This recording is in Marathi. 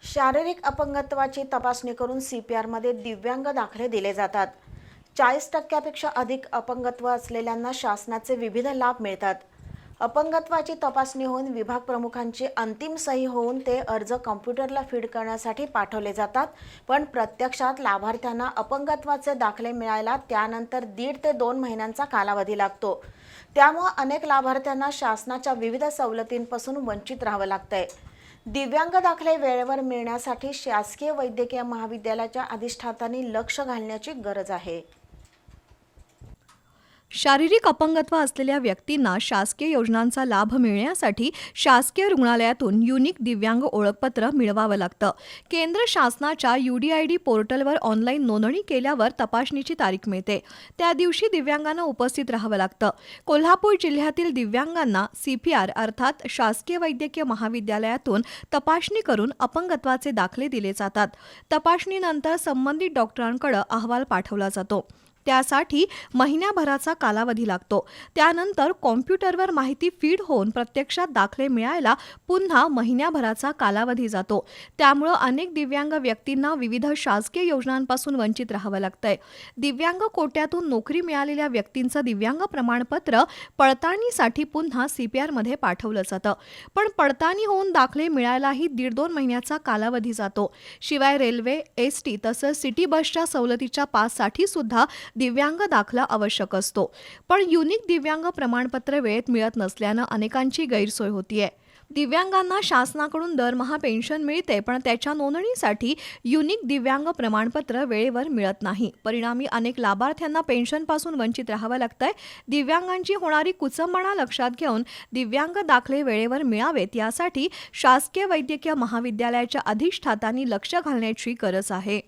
शारीरिक अपंगत्वाची तपासणी करून CPR-मध्ये दिव्यांग दाखले दिले जातात. 40% अधिक अपंगत्व असलेल्यांना शासनाचे विविध लाभ मिळतात. अपंगत्वाची तपासणी होऊन विभाग प्रमुखांची अंतिम सही होऊन ते अर्ज कॉम्प्युटरला फीड करण्यासाठी पाठवले जातात. पण प्रत्यक्षात लाभार्थ्यांना अपंगत्वाचे दाखले मिळायला त्यानंतर 1.5 ते 2 महिन्यांचा कालावधी लागतो. त्यामुळे अनेक लाभार्थ्यांना शासनाच्या विविध सवलतींपासून वंचित राहावं लागतंय. दिव्यांग दाखले वेळेवर मिळण्यासाठी शासकीय वैद्यकीय महाविद्यालयाच्या अधिष्ठातांनी लक्ष घालण्याची गरज आहे. शारीरिक अपंगत्व असलेल्या व्यक्तींना शासकीय योजनांचा लाभ मिळण्यासाठी शासकीय रुग्णालयातून युनिक दिव्यांग ओळखपत्र मिळवावं लागतं. केंद्र शासनाच्या UDID पोर्टलवर ऑनलाईन नोंदणी केल्यावर तपासणीची तारीख मिळते. त्या दिवशी दिव्यांगांना उपस्थित राहावं लागतं. कोल्हापूर जिल्ह्यातील दिव्यांगांना CPR अर्थात शासकीय वैद्यकीय महाविद्यालयातून तपासणी करून अपंगत्वाचे दाखले दिले जातात. तपासणीनंतर संबंधित डॉक्टरांकडे अहवाल पाठवला जातो. त्यासाठी महिन्याभराचा कालावधी लागतो. त्यानंतर कॉम्प्युटरवर माहिती फीड होऊन प्रत्यक्षात दाखले मिळायला पुन्हा महिन्याभराचा कालावधी जातो. त्यामुळे अनेक दिव्यांग व्यक्तींना विविध शासकीय योजनांपासून वंचित राहावं लागतंय. दिव्यांग कोट्यातून नोकरी मिळालेल्या व्यक्तींचं दिव्यांग प्रमाणपत्र पडताळणीसाठी पुन्हा CPR-मध्ये पाठवलं जातं. पण पडताळणी होऊन दाखले मिळायलाही 1.5-2 महिन्याचा कालावधी जातो. शिवाय रेल्वे, ST तसंच सिटी बसच्या सवलतीच्या पाससाठी सुद्धा दिव्यांग दाखला आवश्यक असतो. पण युनिक दिव्यांग प्रमाणपत्र वेळेत मिळत नसल्यानं अनेकांची गैरसोय होतीये. दिव्यांगांना शासनाकडून दरमहा पेन्शन मिळते, पण त्याच्या नोंदणीसाठी युनिक दिव्यांग प्रमाणपत्र वेळेवर मिळत नाही. परिणामी अनेक लाभार्थ्यांना पेन्शनपासून वंचित राहावं लागतंय. दिव्यांगांची होणारी कुचंबणा लक्षात घेऊन दिव्यांग दाखले वेळेवर मिळावेत यासाठी शासकीय वैद्यकीय महाविद्यालयाच्या अधिष्ठातांनी लक्ष घालण्याची गरज आहे.